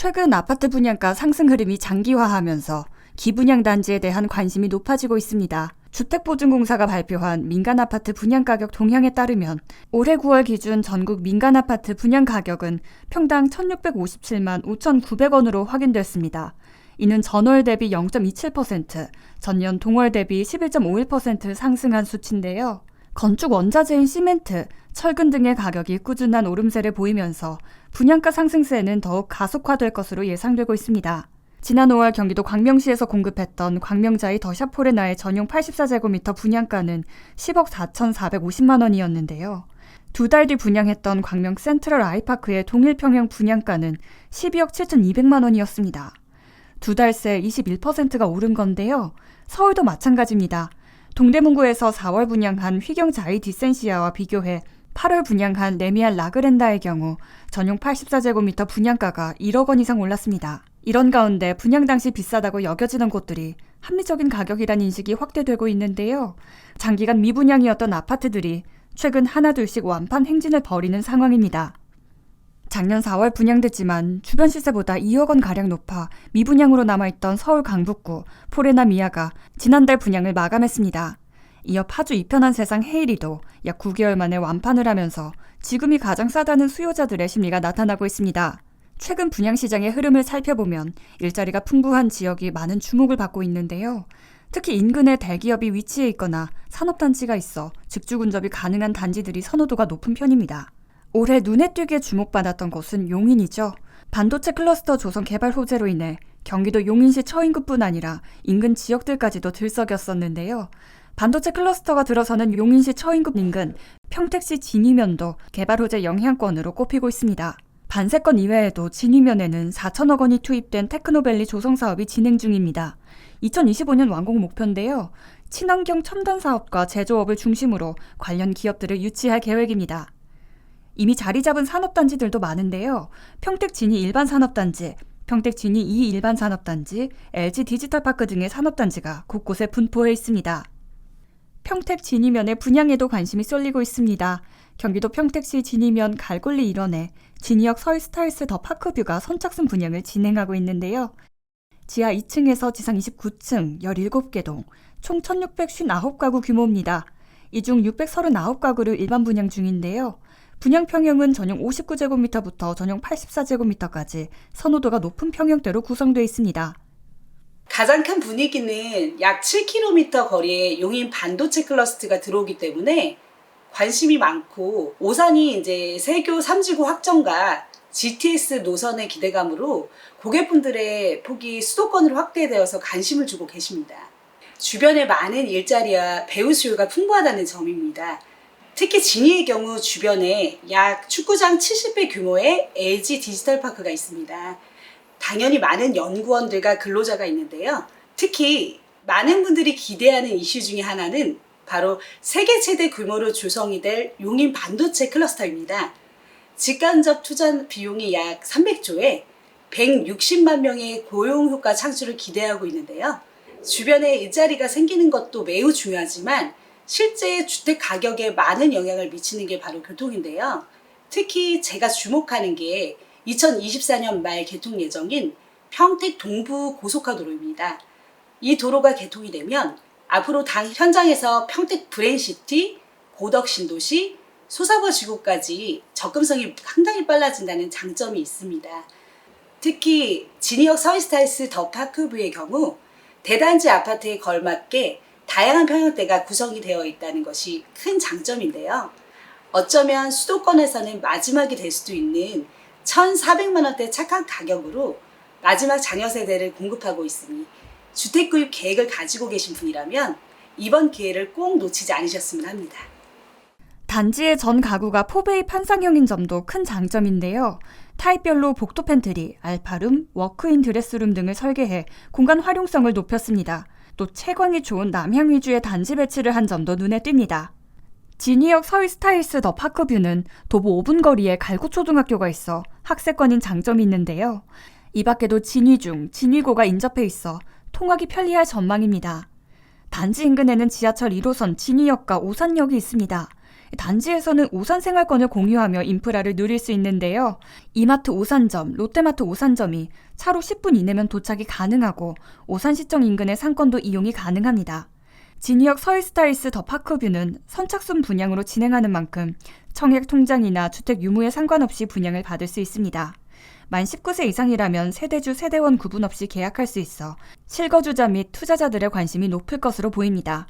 최근 아파트 분양가 상승 흐름이 장기화하면서 기분양 단지에 대한 관심이 높아지고 있습니다. 주택보증공사가 발표한 민간아파트 분양가격 동향에 따르면 올해 9월 기준 전국 민간아파트 분양가격은 평당 1,657만 5,900원으로 확인됐습니다. 이는 전월 대비 0.27%, 전년 동월 대비 11.51% 상승한 수치인데요. 건축 원자재인 시멘트, 철근 등의 가격이 꾸준한 오름세를 보이면서 분양가 상승세는 더욱 가속화될 것으로 예상되고 있습니다. 지난 5월 경기도 광명시에서 공급했던 광명자이 더샵 포레나의 전용 84제곱미터 분양가는 10억 4,450만 원이었는데요. 두 달 뒤 분양했던 광명 센트럴 아이파크의 동일평형 분양가는 12억 7,200만 원이었습니다. 두 달 새 21%가 오른 건데요. 서울도 마찬가지입니다. 동대문구에서 4월 분양한 휘경자이 디센시아와 비교해 8월 분양한 레미안 라그랜다의 경우 전용 84제곱미터 분양가가 1억 원 이상 올랐습니다. 이런 가운데 분양 당시 비싸다고 여겨지던 곳들이 합리적인 가격이란 인식이 확대되고 있는데요. 장기간 미분양이었던 아파트들이 최근 하나둘씩 완판 행진을 벌이는 상황입니다. 작년 4월 분양됐지만 주변 시세보다 2억 원가량 높아 미분양으로 남아있던 서울 강북구 포레나 미아가 지난달 분양을 마감했습니다. 이어 파주 이편한 세상 헤이리도 약 9개월 만에 완판을 하면서 지금이 가장 싸다는 수요자들의 심리가 나타나고 있습니다. 최근 분양시장의 흐름을 살펴보면 일자리가 풍부한 지역이 많은 주목을 받고 있는데요. 특히 인근에 대기업이 위치해 있거나 산업단지가 있어 직주근접이 가능한 단지들이 선호도가 높은 편입니다. 올해 눈에 띄게 주목받았던 곳은 용인이죠. 반도체 클러스터 조성 개발 호재로 인해 경기도 용인시 처인구뿐 아니라 인근 지역들까지도 들썩였었는데요. 반도체 클러스터가 들어서는 용인시 처인구 인근 평택시 진위면도 개발 호재 영향권으로 꼽히고 있습니다. 반세권 이외에도 진위면에는 4천억 원이 투입된 테크노밸리 조성 사업이 진행 중입니다. 2025년 완공 목표인데요. 친환경 첨단 사업과 제조업을 중심으로 관련 기업들을 유치할 계획입니다. 이미 자리 잡은 산업단지들도 많은데요. 평택 진위 일반 산업단지, 평택 진위 2 일반 산업단지, LG 디지털파크 등의 산업단지가 곳곳에 분포해 있습니다. 평택 진위면의 분양에도 관심이 쏠리고 있습니다. 경기도 평택시 진위면 갈골리 일원에 진위역 서울스타일스 더 파크뷰가 선착순 분양을 진행하고 있는데요. 지하 2층에서 지상 29층 17개 동, 총 1,659가구 규모입니다. 이 중 639가구를 일반 분양 중인데요. 분양 평형은 전용 59제곱미터부터 전용 84제곱미터까지 선호도가 높은 평형대로 구성되어 있습니다. 가장 큰 분위기는 약 7km 거리에 용인 반도체 클러스터가 들어오기 때문에 관심이 많고, 오산이 이제 세교 3지구 확정과 GTS 노선의 기대감으로 고객분들의 폭이 수도권으로 확대되어서 관심을 주고 계십니다. 주변에 많은 일자리와 배우 수요가 풍부하다는 점입니다. 특히 진위의 경우 주변에 약 축구장 70배 규모의 LG 디지털파크가 있습니다. 당연히 많은 연구원들과 근로자가 있는데요. 특히 많은 분들이 기대하는 이슈 중에 하나는 바로 세계 최대 규모로 조성이 될 용인 반도체 클러스터입니다. 직간접 투자 비용이 약 300조에 160만 명의 고용 효과 창출을 기대하고 있는데요. 주변에 일자리가 생기는 것도 매우 중요하지만 실제 주택 가격에 많은 영향을 미치는 게 바로 교통인데요. 특히 제가 주목하는 게 2024년 말 개통 예정인 평택 동부 고속화도로입니다. 이 도로가 개통이 되면 앞으로 당 현장에서 평택 브랜시티, 고덕 신도시, 소사버 지구까지 접근성이 상당히 빨라진다는 장점이 있습니다. 특히 진위역 서울스타일스 더 파크뷰의 경우 대단지 아파트에 걸맞게 다양한 평형대가 구성이 되어 있다는 것이 큰 장점인데요. 어쩌면 수도권에서는 마지막이 될 수도 있는 1,400만 원대 착한 가격으로 마지막 자녀 세대를 공급하고 있으니 주택 구입 계획을 가지고 계신 분이라면 이번 기회를 꼭 놓치지 않으셨으면 합니다. 단지의 전 가구가 포베이 판상형인 점도 큰 장점인데요. 타입별로 복도 팬트리, 알파룸, 워크인 드레스룸 등을 설계해 공간 활용성을 높였습니다. 또 채광이 좋은 남향 위주의 단지 배치를 한 점도 눈에 띕니다. 진위역 서울스타일스 더 파크뷰는 도보 5분 거리에 갈고초등학교가 있어 학세권인 장점이 있는데요. 이 밖에도 진위중, 진위고가 인접해 있어 통학이 편리할 전망입니다. 단지 인근에는 지하철 1호선 진위역과 오산역이 있습니다. 단지에서는 오산 생활권을 공유하며 인프라를 누릴 수 있는데요. 이마트 오산점, 롯데마트 오산점이 차로 10분 이내면 도착이 가능하고 오산시청 인근의 상권도 이용이 가능합니다. 진이역 서울스타일스 더 파크뷰는 선착순 분양으로 진행하는 만큼 청약 통장이나 주택 유무에 상관없이 분양을 받을 수 있습니다. 만 19세 이상이라면 세대주, 세대원 구분 없이 계약할 수 있어 실거주자 및 투자자들의 관심이 높을 것으로 보입니다.